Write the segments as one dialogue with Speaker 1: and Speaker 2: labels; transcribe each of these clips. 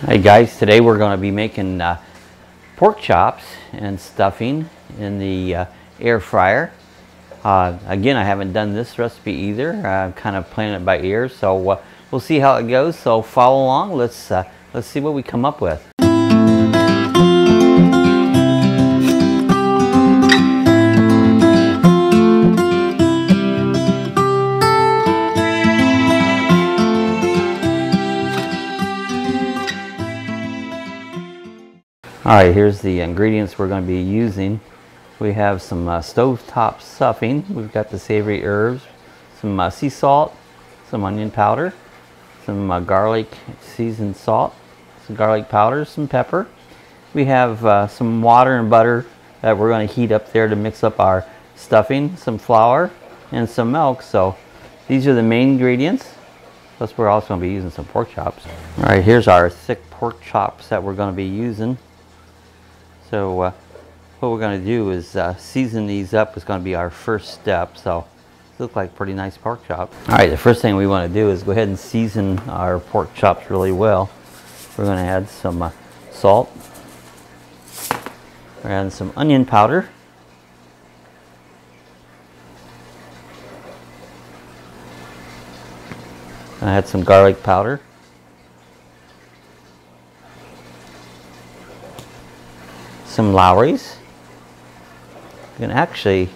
Speaker 1: Hey guys, today we're going to be making pork chops and stuffing in the air fryer. Again, I haven't done this recipe either. I'm kind of playing it by ear, so we'll see how it goes. So follow along. Let's see what we come up with. Alright, here's the ingredients we're going to be using. We have some stovetop stuffing. We've got the savory herbs, some sea salt, some onion powder, some garlic seasoned salt, some garlic powder, some pepper. We have some water and butter that we're going to heat up there to mix up our stuffing, some flour, and some milk. So these are the main ingredients. Plus we're also going to be using some pork chops. Alright, here's our thick pork chops that we're going to be using. So what we're going to do is season these up. Is going to be our first step. So they look like pretty nice pork chops. All right, the first thing we want to do is go ahead and season our pork chops really well. We're going to add some salt. We're adding some onion powder. And I add some garlic powder. Some Lavaliers. You can actually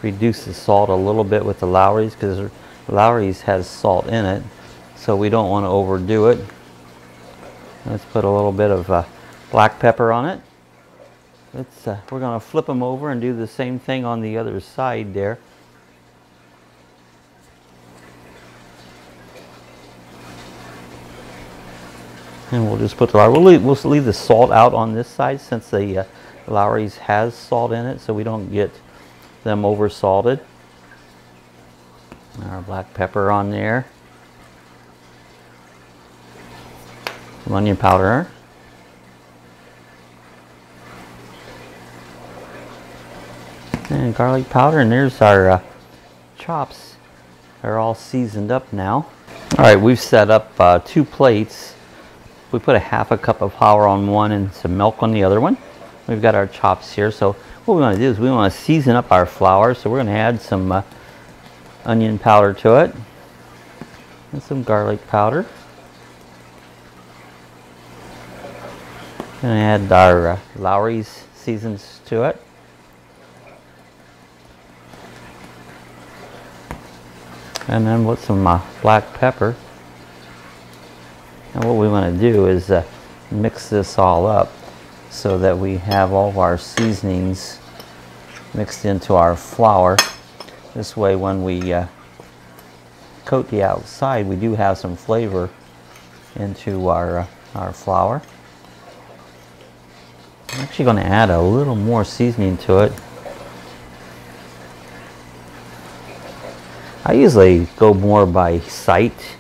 Speaker 1: reduce the salt a little bit with the Lavaliers because the Lavaliers has salt in it, so we don't want to overdo it. Let's put a little bit of black pepper on it. We're going to flip them over and do the same thing on the other side there. And we'll just put the we'll leave the salt out on this side since the Lavaliers has salt in it, so we don't get them over salted. Our black pepper on there. Some onion powder. And garlic powder, and there's our chops. They're all seasoned up now. Alright, we've set up 2 plates. We put a half a cup of flour on one and some milk on the other one. We've got our chops here. So what we want to do is we want to season up our flour. So we're going to add some onion powder to it and some garlic powder. Going to add our Lavaliers seasons to it. And then with some black pepper. And what we want to do is mix this all up so that we have all of our seasonings mixed into our flour. This way when we coat the outside, we do have some flavor into our flour. I'm actually going to add a little more seasoning to it. I usually go more by sight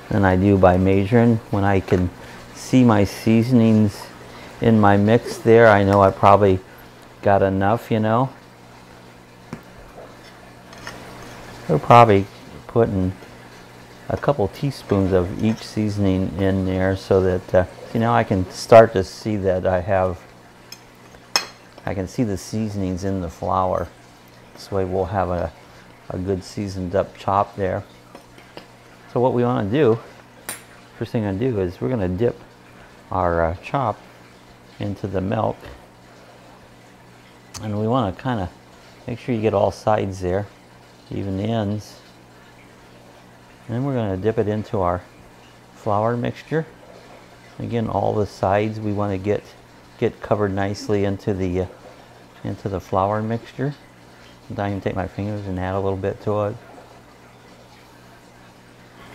Speaker 1: than I do by measuring. When I can see my seasonings in my mix there, I know I probably got enough, you know. We're probably putting a couple teaspoons of each seasoning in there so that you know, I can start to see that I can see the seasonings in the flour. This way we'll have a good seasoned up chop there. So what we want to do, first thing I'm going to do is we're going to dip our chop into the milk. And we want to kind of make sure you get all sides there, even the ends. And then we're going to dip it into our flour mixture. Again, all the sides we want to get covered nicely into the flour mixture. Sometimes I can take my fingers and add a little bit to it.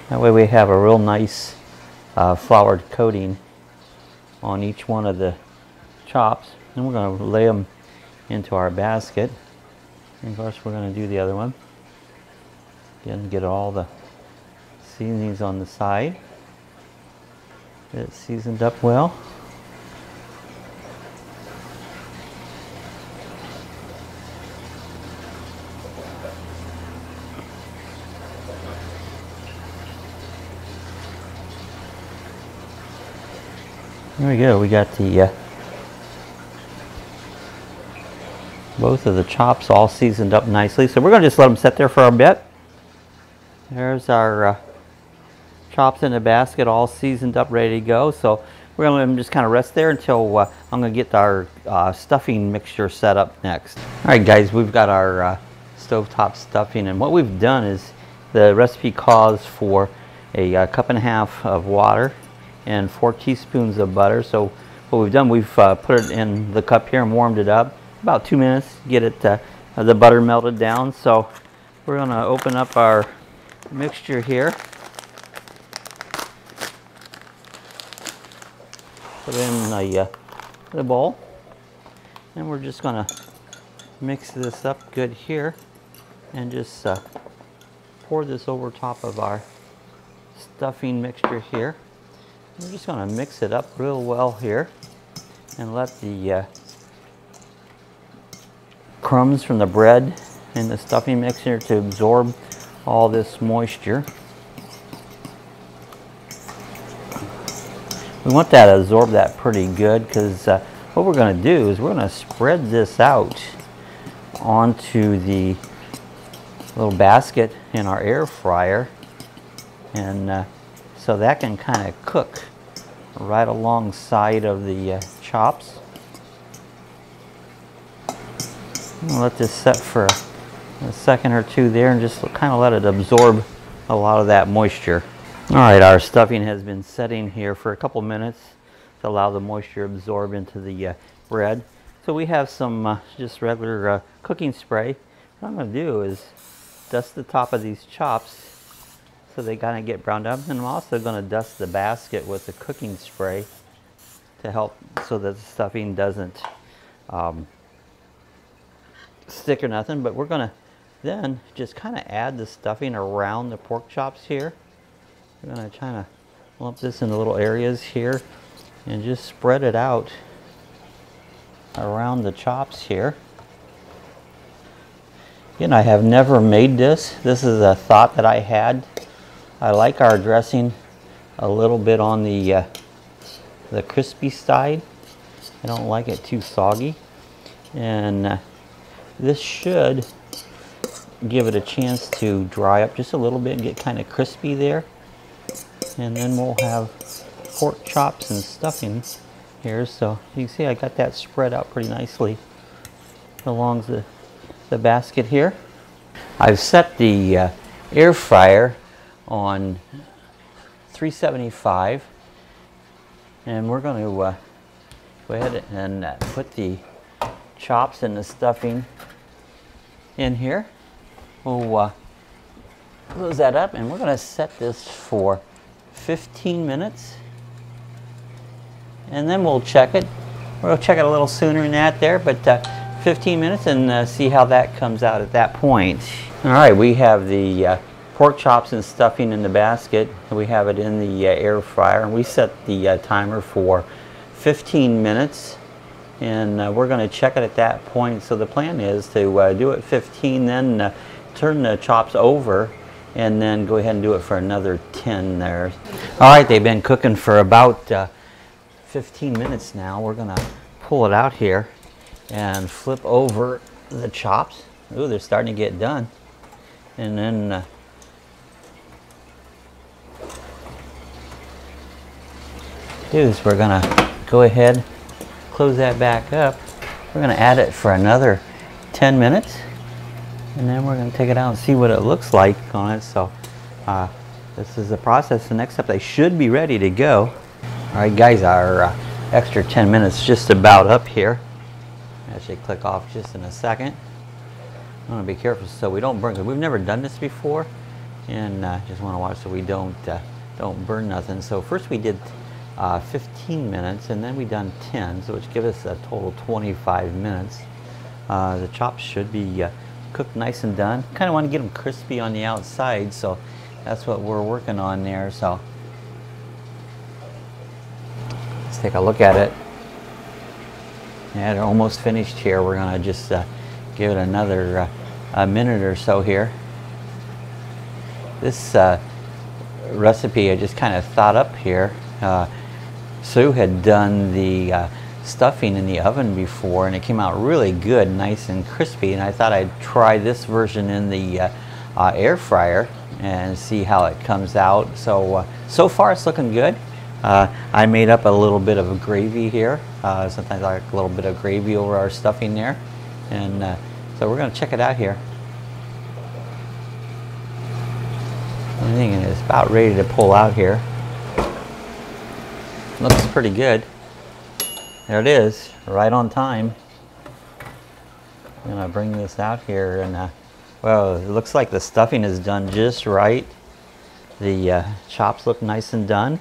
Speaker 1: That way we have a real nice floured coating on each one of the chops. And we're going to lay them into our basket. And of course we're going to do the other one. Again, get all the seasonings on the side. Get it seasoned up well. Here we go. We got the both of the chops all seasoned up nicely. So we're going to just let them sit there for a bit. There's our chops in the basket all seasoned up, ready to go. So we're going to let them just kind of rest there until I'm going to get our stuffing mixture set up next. All right, guys, we've got our stovetop stuffing, and what we've done is the recipe calls for a 1.5 cups of water and 4 teaspoons of butter. So what we've done, we've put it in the cup here and warmed it up about 2 minutes, get it the butter melted down. So we're going to open up our mixture here, put it in the bowl, and we're just going to mix this up good here and just pour this over top of our stuffing mixture here. We're just going to mix it up real well here and let the crumbs from the bread and the stuffing mixture to absorb all this moisture. We want that to absorb that pretty good, because what we're going to do is we're going to spread this out onto the little basket in our air fryer, and so that can kind of cook right alongside of the chops. I'm going to let this set for a second or two there and just kind of let it absorb a lot of that moisture. All right, our stuffing has been setting here for a couple minutes to allow the moisture to absorb into the bread. So we have some just regular cooking spray. What I'm going to do is dust the top of these chops so they kind of get browned up, and I'm also going to dust the basket with the cooking spray to help so that the stuffing doesn't stick or nothing. But we're going to then just kind of add the stuffing around the pork chops here. We're going to kind of lump this into little areas here and just spread it out around the chops here. Again, I have never made this. This is a thought that I had. I like our dressing a little bit on the crispy side. I don't like it too soggy, and this should give it a chance to dry up just a little bit and get kind of crispy there. And then we'll have pork chops and stuffing here. So you can see I got that spread out pretty nicely along the basket here. I've set the air fryer on 375, and we're going to go ahead and put the chops and the stuffing in here. We'll close that up, and we're going to set this for 15 minutes, and then we'll check it. We'll check it a little sooner than that there, but 15 minutes, and see how that comes out at that point. All right, we have the pork chops and stuffing in the basket. We have it in the air fryer, and we set the timer for 15 minutes, and we're going to check it at that point. So the plan is to do it 15, then turn the chops over, and then go ahead and do it for another 10 there. All right, they've been cooking for about 15 minutes now. We're going to pull it out here and flip over the chops. Ooh, they're starting to get done. And then we're going to go ahead, close that back up. We're going to add it for another 10 minutes. And then we're going to take it out and see what it looks like on it. So this is the process. The next step, they should be ready to go. All right, guys, our extra 10 minutes just about up here. Actually click off just in a second. I want to be careful so we don't burn, because we've never done this before, and just want to watch so we don't burn nothing. So first we did 15 minutes, and then we done 10, so which gives us a total 25 minutes. The chops should be cooked nice and done. Kind of want to get them crispy on the outside, so that's what we're working on there. So let's take a look at it. Yeah, they're almost finished here. We're going to just give it another a minute or so here. This recipe I just kind of thought up here. Sue had done the stuffing in the oven before, and it came out really good, nice and crispy, and I thought I'd try this version in the air fryer and see how it comes out. So so far it's looking good. I made up a little bit of a gravy here. Sometimes I like a little bit of gravy over our stuffing there, and so we're going to check it out here. I think it's about ready to pull out here. Looks pretty good. There it is, right on time. I'm going to bring this out here, and well, it looks like the stuffing is done just right. The chops look nice and done.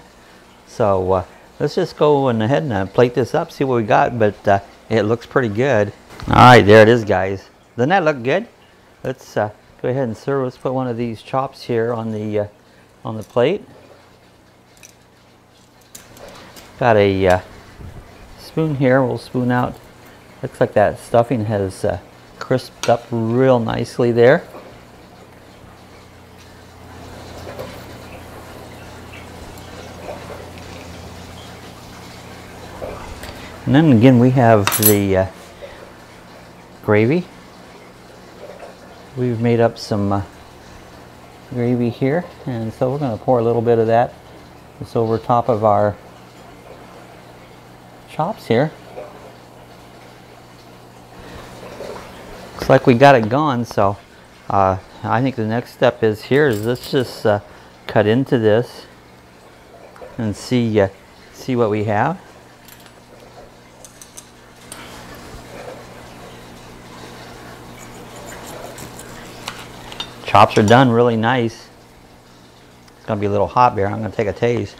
Speaker 1: So let's just go ahead and plate this up, see what we got, but it looks pretty good. All right, there it is, guys. Doesn't that look good? Let's go ahead and serve. Let's put one of these chops here on the plate. Got a spoon here. We'll spoon out. Looks like that stuffing has crisped up real nicely there. And then again, we have the gravy. We've made up some gravy here, and so we're going to pour a little bit of that just over top of our chops here. Looks like we got it gone, so I think the next step is let's just cut into this and see what we have. Chops are done really nice. It's gonna be a little hot there. I'm gonna take a taste.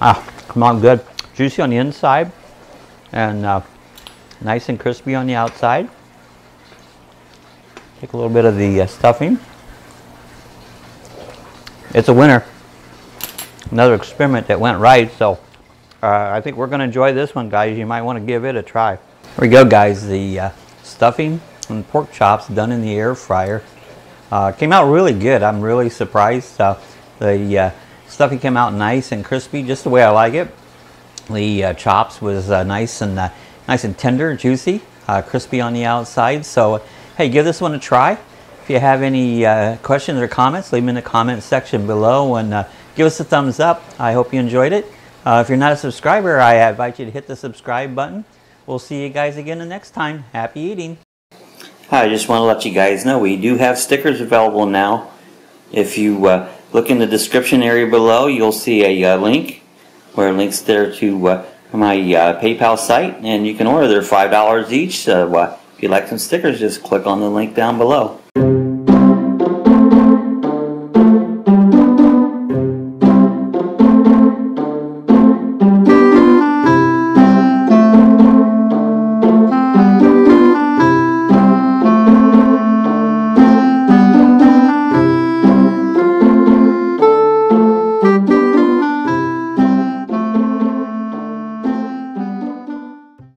Speaker 1: Come on, good. Juicy on the inside and nice and crispy on the outside. Take a little bit of the stuffing. It's a winner. Another experiment that went right, so I think we're gonna enjoy this one, guys. You might want to give it a try. Here we go, guys. The stuffing and pork chops done in the air fryer. Came out really good. I'm really surprised. The stuffing came out nice and crispy, just the way I like it. The chops was nice and tender, juicy, crispy on the outside. So hey, give this one a try. If you have any questions or comments, leave them in the comment section below, and give us a thumbs up. I hope you enjoyed it. If you're not a subscriber, I invite you to hit the subscribe button. We'll see you guys again the next time. Happy eating. Hi, I just want to let you guys know we do have stickers available now. If you look in the description area below, you'll see a link where it links there to my PayPal site, and you can order. They're $5 each. So if you'd like some stickers, just click on the link down below.